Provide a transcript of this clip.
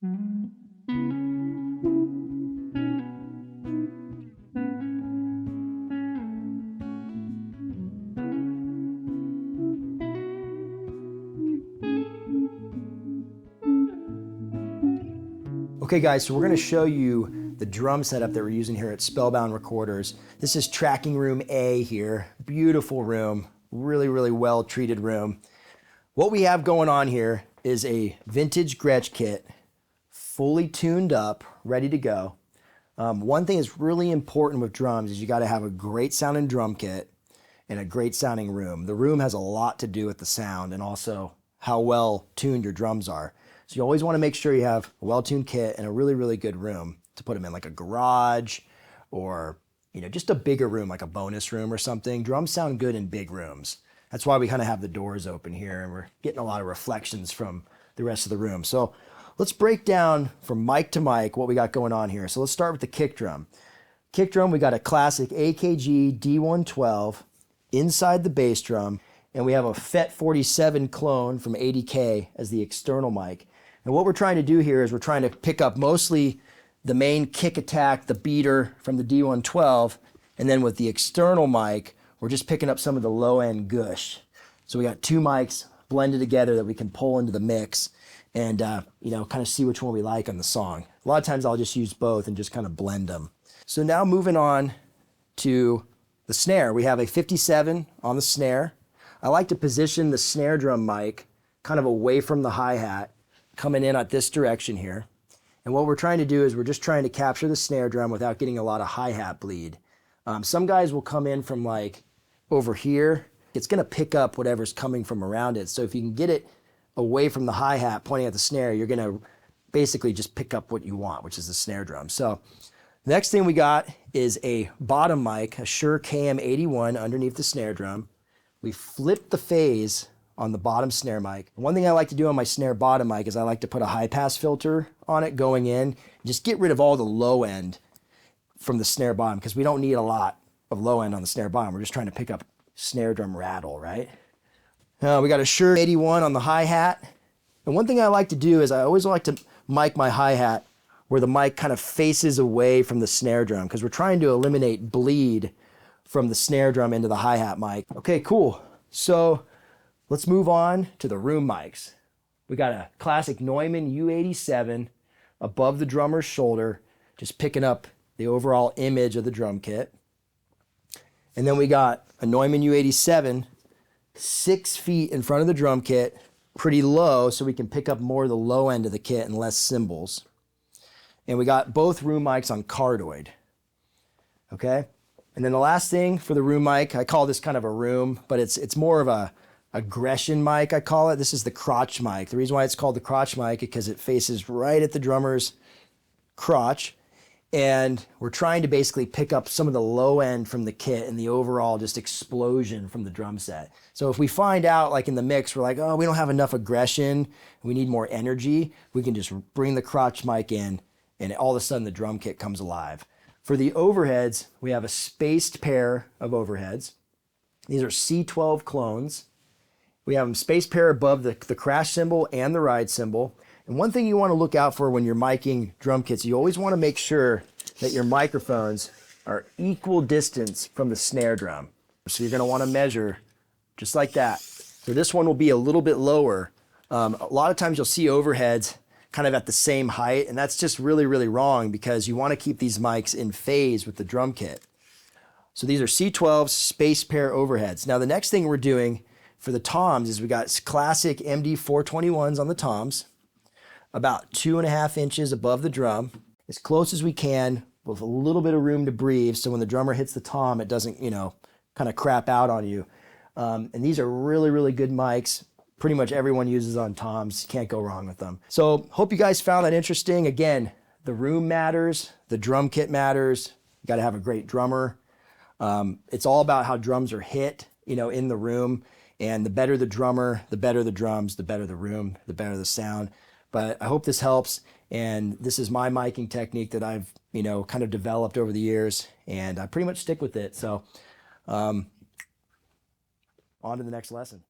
Okay guys, so we're going to show you the drum setup that we're using here at Spellbound Recorders. This is tracking room A here. Beautiful room, really well treated room. What we have going on here is a vintage Gretsch kit, fully tuned up, ready to go. One thing that's really important with drums is you got to have a great sounding drum kit and a great sounding room. The room has a lot to do with the sound and also how well tuned your drums are. So you always want to make sure you have a well-tuned kit and a really good room to put them in, like a garage or, you know, just a bigger room, like a bonus room or something. Drums sound good in big rooms. That's why we kind of have the doors open here and we're getting a lot of reflections from the rest of the room. So let's break down from mic to mic what we got going on here. So let's start with the kick drum. Kick drum, we got a classic AKG D112 inside the bass drum, and we have a FET 47 clone from ADK as the external mic. And what we're trying to do here is we're trying to pick up mostly the main kick attack, the beater from the D112, and then with the external mic, we're just picking up some of the low end gush. So we got two mics blended together that we can pull into the mix and you know, kind of see which one we like on the song. A lot of times I'll just use both and just kind of blend them. So now moving on to the snare. We have a 57 on the snare. I like to position the snare drum mic kind of away from the hi-hat, coming in at this direction here. And what we're trying to do is we're just trying to capture the snare drum without getting a lot of hi-hat bleed. Some guys will come in from like over here. It's gonna pick up whatever's coming from around it. So if you can get it away from the hi-hat pointing at the snare, you're gonna basically just pick up what you want, which is the snare drum. So the next thing we got is a bottom mic, a Shure KM81 underneath the snare drum. We flipped the phase on the bottom snare mic. One thing I like to do on my snare bottom mic is I like to put a high pass filter on it going in, just get rid of all the low end from the snare bottom because we don't need a lot of low end on the snare bottom. We're just trying to pick up snare drum rattle, right? We got a Shure 81 on the hi-hat. And one thing I like to do is I always like to mic my hi-hat where the mic kind of faces away from the snare drum because we're trying to eliminate bleed from the snare drum into the hi-hat mic. Okay, cool. So let's move on to the room mics. We got a classic Neumann U87 above the drummer's shoulder, just picking up the overall image of the drum kit. And then we got a Neumann U87 6 feet in front of the drum kit, pretty low, so we can pick up more of the low end of the kit and less cymbals. And we got both room mics on cardioid, okay? And then the last thing for the room mic, I call this kind of a room, but it's more of a aggression mic, I call it. This is the crotch mic. The reason why it's called the crotch mic is because it faces right at the drummer's crotch. And we're trying to basically pick up some of the low end from the kit and the overall just explosion from the drum set. So if we find out like in the mix, we're like, oh, we don't have enough aggression, we need more energy, we can just bring the crotch mic in and all of a sudden the drum kit comes alive. For the overheads, we have a spaced pair of overheads. These are C12 clones. We have them spaced pair above the crash cymbal and the ride cymbal. And one thing you want to look out for when you're miking drum kits, you always want to make sure that your microphones are equal distance from the snare drum. So you're going to want to measure just like that. So this one will be a little bit lower. A lot of times you'll see overheads kind of at the same height, and that's just really wrong because you want to keep these mics in phase with the drum kit. So these are C12 space pair overheads. Now the next thing we're doing for the toms is we got classic MD 421s on the toms, about 2.5 inches above the drum, as close as we can with a little bit of room to breathe so when the drummer hits the tom, it doesn't, you know, kind of crap out on you. And these are really good mics. Pretty much everyone uses on toms. Can't go wrong with them. So hope you guys found that interesting. Again, the room matters, the drum kit matters. You got to have a great drummer. It's all about how drums are hit, you know, in the room. And the better the drummer, the better the drums, the better the room, the better the sound. But I hope this helps. And this is my miking technique that I've, you know, kind of developed over the years. And I pretty much stick with it. So on to the next lesson.